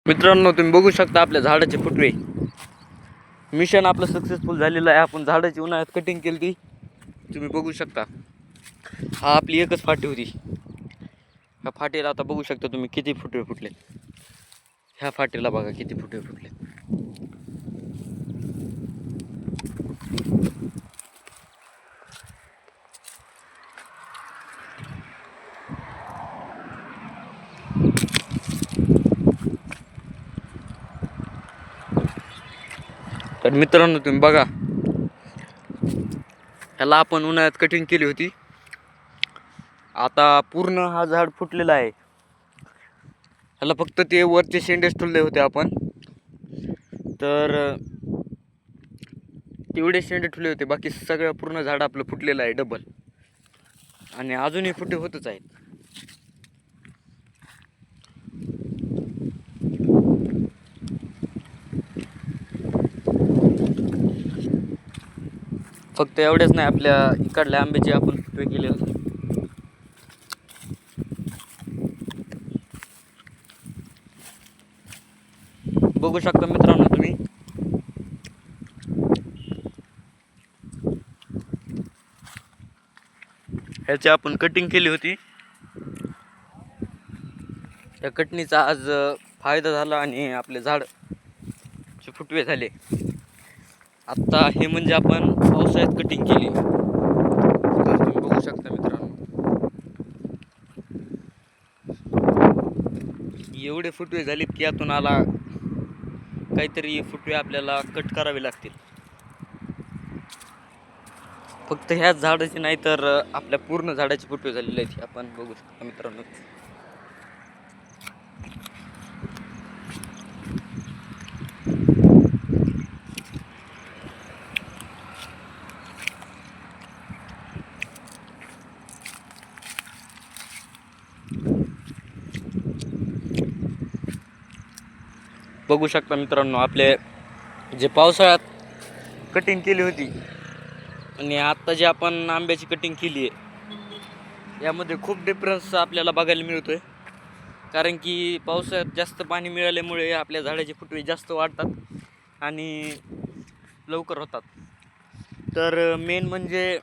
मित्रांनो, तुम्ही बघू शकता आपल्या झाडाचे फुटवे. मिशन आपलं सक्सेसफुल झालेलं आहे. आपण झाडाची उन्हाळ्यात कटिंग केली ती तुम्ही बघू शकता. हा आपली एकच फाटी होती. ह्या फाटीला आता बघू शकता तुम्ही किती फुटवे फुटले. ह्या फाटीला बघा किती फुटवे फुटले. तर मित्रांनो, तुम्ही बघा, ह्याला आपण उन्हाळ्यात कटिंग केली होती. आता पूर्ण हा झाड फुटलेला आहे. ह्याला फक्त ते वरचे शेंडेच ठुलले होते आपण. तर तेवढे शेंडे ठुले होते, बाकी सगळं पूर्ण झाड आपलं फुटलेलं आहे डबल. आणि अजूनही फुटे होतच आहेत. फक्त एवढेच नाही, आपल्या इकडल्या आंब्याचे आपण फुटवे केले होते. बघू शकता मित्रांनो तुम्ही. ह्याची आपण कटिंग केली होती. त्या कटणीचा आज फायदा झाला आणि आपले झाडचे फुटवे झाले. आत्ता हे म्हणजे आपण पावसाळ्यात कटिंग केली. तर तुम्ही बघू शकता मित्रांनो, एवढे फुटवे झालेत की यातून आला काहीतरी फुटवे आपल्याला कट करावे लागतील. फक्त ह्याच झाडाचे नाही तर आपल्या पूर्ण झाडाचे फुटवे झालेले आहेत. आपण बघू शकता मित्रांनो. बघू शकता मित्रांनो, आपले जे पावसाळ्यात कटिंग केली होती आणि आत्ता जे आपण आंब्याची कटिंग केली आहे, यामध्ये खूप डिफरन्स आपल्याला बघायला मिळतोय. कारण की पावसाळ्यात जास्त पाणी मिळाल्यामुळे आपल्या झाडाचे फुटवे जास्त वाढतात आणि लवकर होतात. तर मेन म्हणजे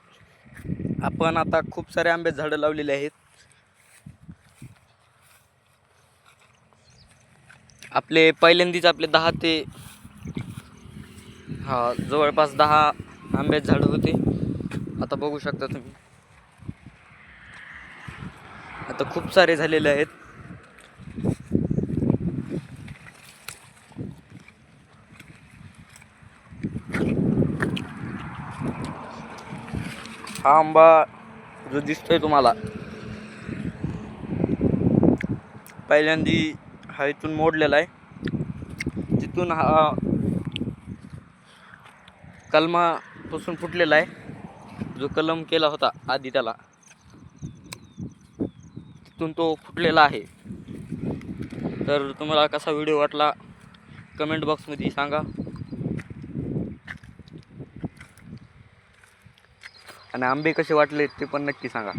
आपण आता खूप सारे आंब्याची झाडं लावलेली आहेत. आपले पहिल्यांदाच आपले 10 ते जवळपास 10 आंब्याचे झाडं होते. आता बघू शकता तुम्ही, आता खूप सारे झालेले आहेत. हा आंबा जो दिसतोय तुम्हाला, पहिल्यांदा हा इथून मोडलेला आहे. तिथून हा कलमापासून फुटलेला आहे. जो कलम केला होता आधी त्याला, तिथून तो फुटलेला आहे. तर तुम्हाला कसा व्हिडिओ वाटला कमेंट बॉक्समध्ये सांगा. आणि आंबे कसे वाटले ते पण नक्की सांगा.